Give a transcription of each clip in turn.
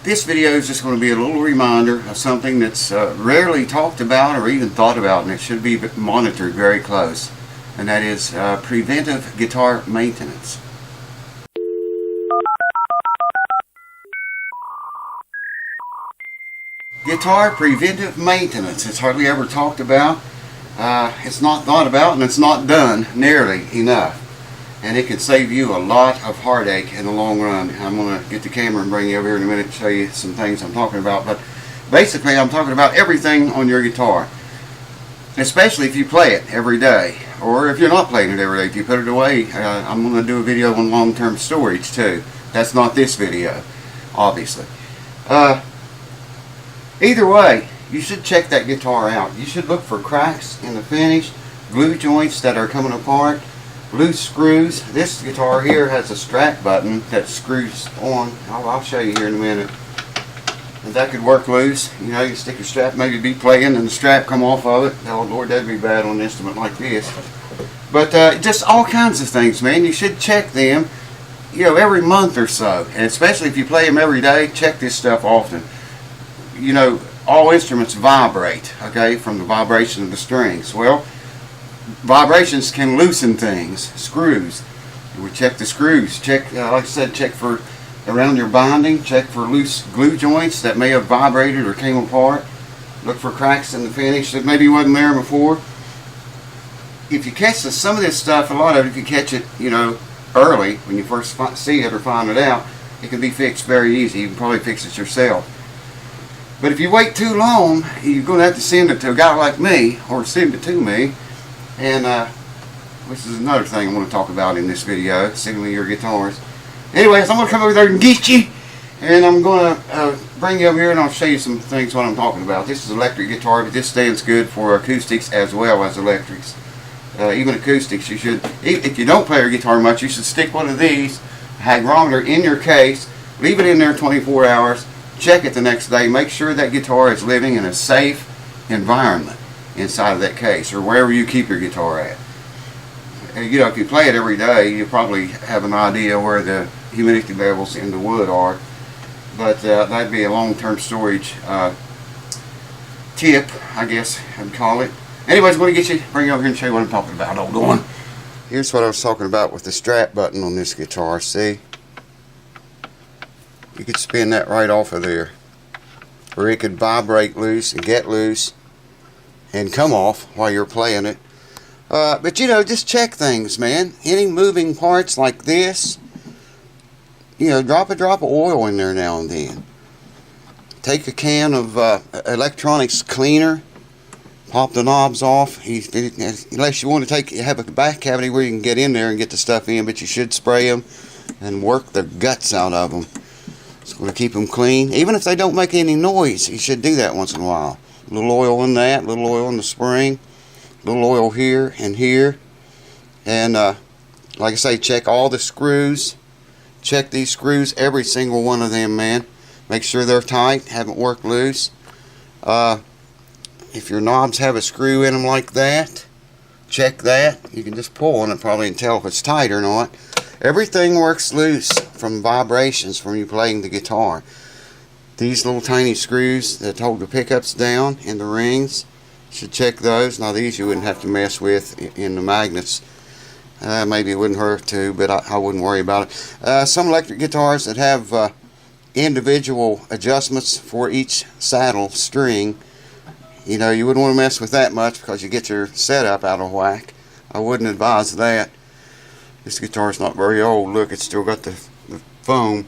This video is just going to be a little reminder of something that's rarely talked about or even thought about, and it should be monitored very close, and that is preventive guitar maintenance. Guitar preventive maintenance. It's hardly ever talked about. It's not thought about, and it's not done nearly enough. And it can save you a lot of heartache in the long run. I'm going to get the camera and bring you over here in a minute and show you some things I'm talking about. But basically, I'm talking about everything on your guitar, especially if you play it every day, or if you're not playing it every day. If you put it away, I'm going to do a video on long-term storage too. That's not this video, obviously. Either way, you should check that guitar out. You should look for cracks in the finish, glue joints that are coming apart, loose screws. This guitar here has a strap button that screws on. I'll show you here in a minute. And that could work loose. You know, you stick your strap, maybe be playing and the strap come off of it. Oh Lord, that'd be bad on an instrument like this. But just all kinds of things, man. You should check them, you know, every month or so. And especially if you play them every day, check this stuff often. You know, all instruments vibrate, okay, from the vibration of the strings. Well, vibrations can loosen things, screws. We check the screws. Check, like I said, check for around your binding. Check for loose glue joints that may have vibrated or came apart. Look for cracks in the finish that maybe wasn't there before. If you catch some of this stuff, a lot of it, if you catch it, you know, early when you first see it or find it out, it can be fixed very easy. You can probably fix it yourself. But if you wait too long, you're going to have to send it to a guy like me, or send it to me. And this is another thing I want to talk about in this video, signaling your guitars. Anyways, I'm going to come over there and get you, and I'm going to bring you over here and I'll show you some things what I'm talking about. This is electric guitar, but this stands good for acoustics as well as electrics. Even acoustics, you should, if you don't play your guitar much, you should stick one of these, hygrometer, in your case, leave it in there 24 hours, check it the next day, make sure that guitar is living in a safe environment inside of that case, or wherever you keep your guitar at. And, you know, if you play it every day, you probably have an idea where the humidity levels in the wood are. But that'd be a long-term storage tip, I guess I'd call it. Anyways, I'm going to get you, bring you over here and show you what I'm talking about. Hold on. Here's what I was talking about with the strap button on this guitar. See? You could spin that right off of there, or it could vibrate loose and get loose and come off while you're playing it. But you know, just check things, man. Any moving parts like this, you know, drop a drop of oil in there now and then. Take a can of electronics cleaner, pop the knobs off. Unless you want to have a back cavity where you can get in there and get the stuff in, but you should spray them and work the guts out of them. It's going to keep them clean. Even if they don't make any noise, you should do that once in a while. A little oil in that, a little oil in the spring, a little oil here and here. And like I say, check all the screws. Check these screws, every single one of them, man. Make sure they're tight, haven't worked loose. If your knobs have a screw in them like that, check that. You can just pull on it probably and tell if it's tight or not. Everything works loose from vibrations from you playing the guitar. These little tiny screws that hold the pickups down in the rings, should check those. Now these you wouldn't have to mess with in the magnets. Maybe it wouldn't hurt to, but I wouldn't worry about it. Some electric guitars that have individual adjustments for each saddle string, you know, you wouldn't want to mess with that much because you get your setup out of whack. I wouldn't advise that. This guitar's not very old. Look, it's still got the foam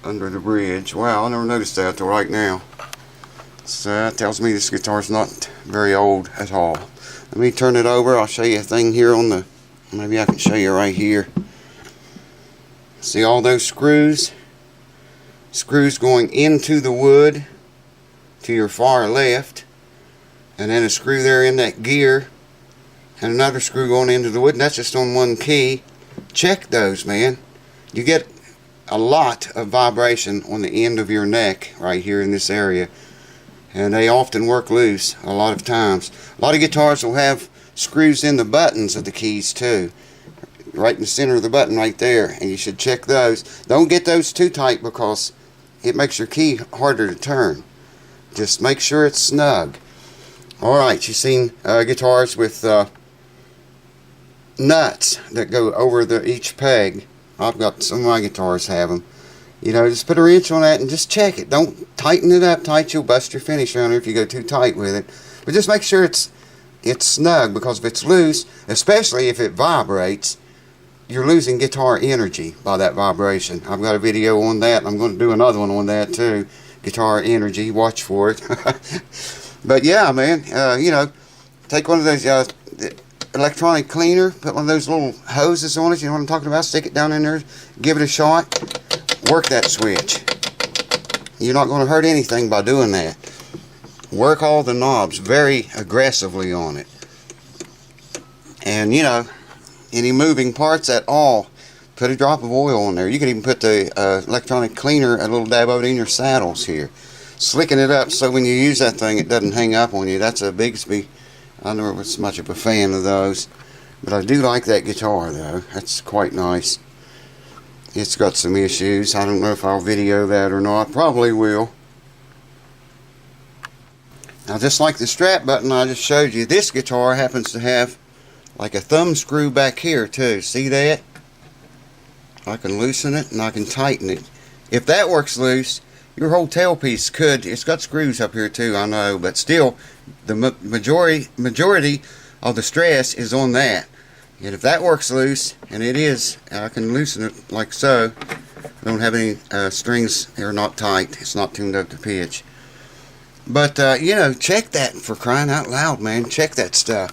under the bridge. Wow, I never noticed that till right now. So that tells me this guitar's not very old at all. Let me turn it over. I'll show you a thing here on the, maybe I can show you right here. See all those screws? Screws going into the wood to your far left, and then a screw there in that gear, and another screw going into the wood, and that's just on one key. Check those, man. You get a lot of vibration on the end of your neck right here in this area, and they often work loose a lot of times. A lot of guitars will have screws in the buttons of the keys too, right in the center of the button right there, and you should check those. Don't get those too tight because it makes your key harder to turn. Just make sure it's snug. Alright, you've seen guitars with nuts that go over each peg. I've got some of my guitars have them. You know, just put a wrench on that and just check it. Don't tighten it up tight. You'll bust your finish on it if you go too tight with it. But just make sure it's snug, because if it's loose, especially if it vibrates, you're losing guitar energy by that vibration. I've got a video on that. I'm going to do another one on that too. Guitar energy. Watch for it. But yeah, man, you know, take one of those electronic cleaner, put one of those little hoses on it. You know what I'm talking about? Stick it down in there, give it a shot, work that switch. You're not going to hurt anything by doing that. Work all the knobs very aggressively on it. And you know, any moving parts at all, put a drop of oil on there. You can even put the electronic cleaner, a little dab of it in your saddles here. Slicking it up so when you use that thing it doesn't hang up on you. That's a Bigsby. I never was much of a fan of those, but I do like that guitar though. That's quite nice. It's got some issues. I don't know if I'll video that or not. Probably will. Now, just like the strap button I just showed you, this guitar happens to have like a thumb screw back here too. See that? I can loosen it and I can tighten it. If that works loose, your whole tailpiece could. It's got screws up here too, I know, but still the majority of the stress is on that. And if that works loose, and it is, I can loosen it like so. I don't have any strings. They're not tight. It's not tuned up to pitch. But you know, check that, for crying out loud, man. Check that stuff.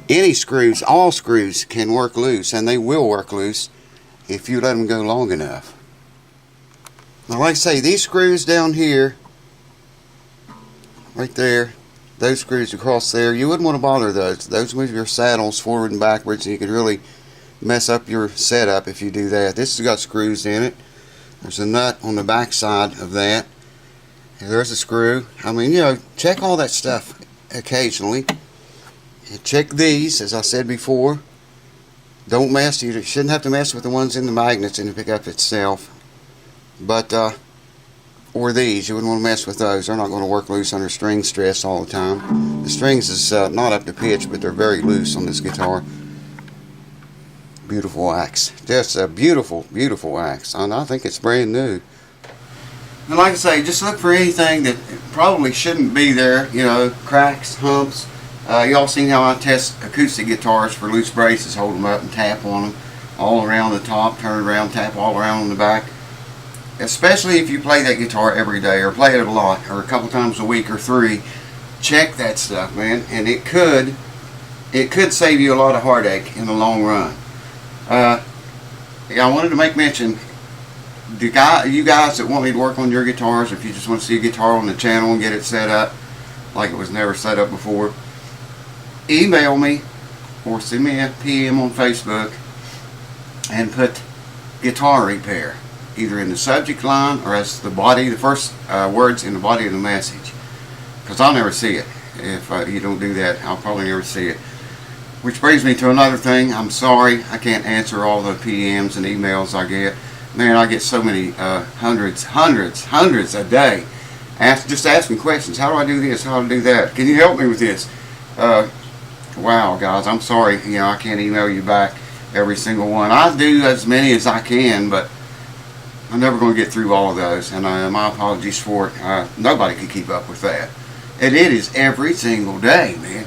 Any screws, all screws can work loose, and they will work loose if you let them go long enough. Now, like I say, these screws down here, right there, those screws across there, you wouldn't want to bother those. Those move your saddles forward and backwards, and you could really mess up your setup if you do that. This has got screws in it. There's a nut on the back side of that. There's a screw. I mean, you know, check all that stuff occasionally. And check these, as I said before. Don't mess. You shouldn't have to mess with the ones in the magnets in the pickup itself. But, or these, you wouldn't want to mess with those. They're not going to work loose under string stress all the time. The strings is not up to pitch, but they're very loose on this guitar. Beautiful axe. Just a beautiful, beautiful axe. And I think it's brand new. And like I say, just look for anything that probably shouldn't be there. You know, cracks, humps. Y'all seen how I test acoustic guitars for loose braces. Hold them up and tap on them all around the top, turn around, tap all around on the back. Especially if you play that guitar every day, or play it a lot, or a couple times a week, or 3. Check that stuff, man, and it could save you a lot of heartache in the long run. I wanted to make mention, you guys that want me to work on your guitars, if you just want to see a guitar on the channel and get it set up like it was never set up before, email me or send me a PM on Facebook and put guitar repair either in the subject line or as the first words in the body of the message, because I'll never see it. If you don't do that, I'll probably never see it. Which brings me to another thing. I'm sorry I can't answer all the PMs and emails I get. Man, I get so many hundreds a day just asking questions. How do I do this? How do I do that? Can you help me with this? Wow, guys, I'm sorry. You know, I can't email you back every single one. I do as many as I can, but I'm never going to get through all of those, and my apologies for it. Nobody can keep up with that. And it is every single day, man.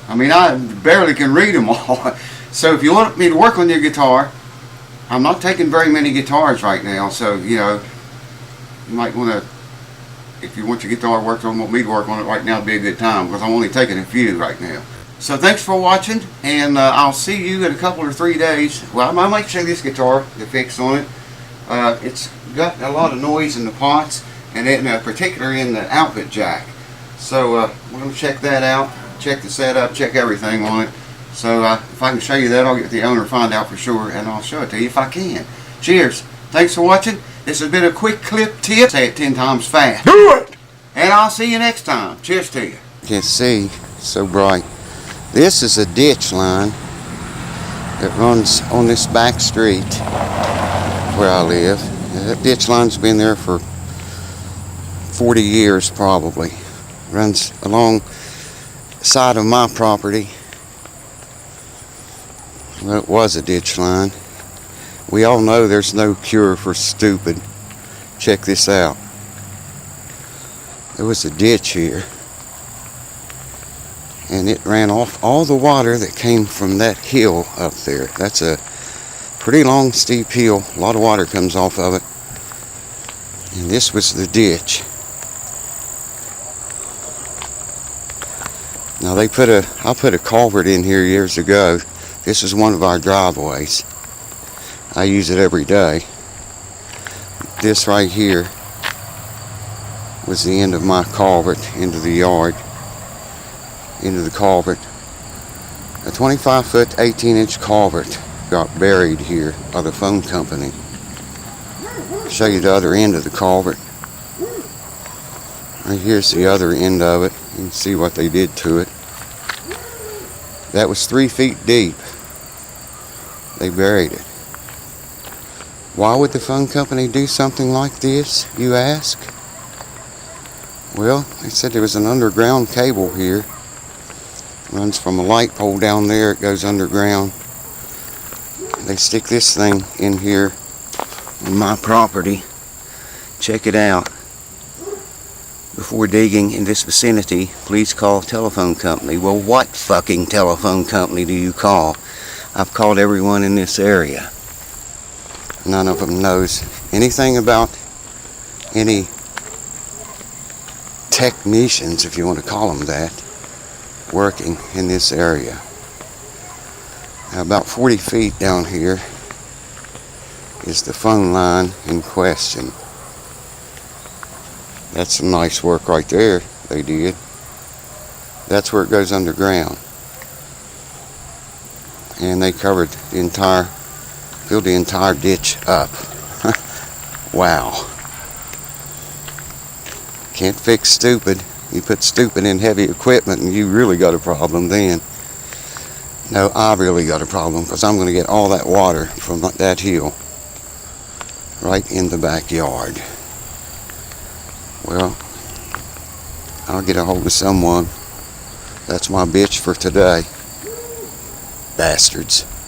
I mean, I barely can read them all. So if you want me to work on your guitar, I'm not taking very many guitars right now, so, you know, you might want to, if you want your guitar worked on, want me to work on it right now, it'd be a good time, because I'm only taking a few right now. So thanks for watching, and I'll see you in a couple or 3 days. Well, I might show this guitar, the fix on it. It's got a lot of noise in the pots, and in particular in the output jack. So we're going to check that out, check the setup, check everything on it. So if I can show you that, I'll get the owner to find out for sure, and I'll show it to you if I can. Cheers. Thanks for watching. This has been a quick clip tip. Say it 10 times fast. Do it! And I'll see you next time. Cheers to you. Can't see. It's so bright. This is a ditch line that runs on this back street where I live, That ditch line's been there for 40 years probably. Runs along the side of my property. Well, it was a ditch line. We all know there's no cure for stupid. Check this out. There was a ditch here, and it ran off all the water that came from that hill up there. That's a pretty long, steep hill. A lot of water comes off of it. And this was the ditch. Now I put a culvert in here years ago. This is one of our driveways. I use it every day. This right here was the end of my culvert into the yard, into the culvert. A 25-foot, 18-inch culvert got buried here by the phone company. I'll show you the other end of the culvert. Right here's the other end of it. You can see what they did to it. That was 3 feet deep. They buried it. Why would the phone company do something like this, you ask? Well, they said there was an underground cable here. It runs from a light pole down there, it goes underground. They stick this thing in here on my property. Check it out. Before digging in this vicinity, please call telephone company. Well, what fucking telephone company do you call? I've called everyone in this area. None of them knows anything about any technicians, if you want to call them that, working in this area. Now, about 40 feet down here is the phone line in question. That's some nice work right there they did. That's where it goes underground. And they covered the entire, filled the entire ditch up. Wow. Can't fix stupid. You put stupid in heavy equipment and you really got a problem then. No, I really got a problem because I'm going to get all that water from that hill right in the backyard. Well, I'll get a hold of someone. That's my bitch for today. Bastards.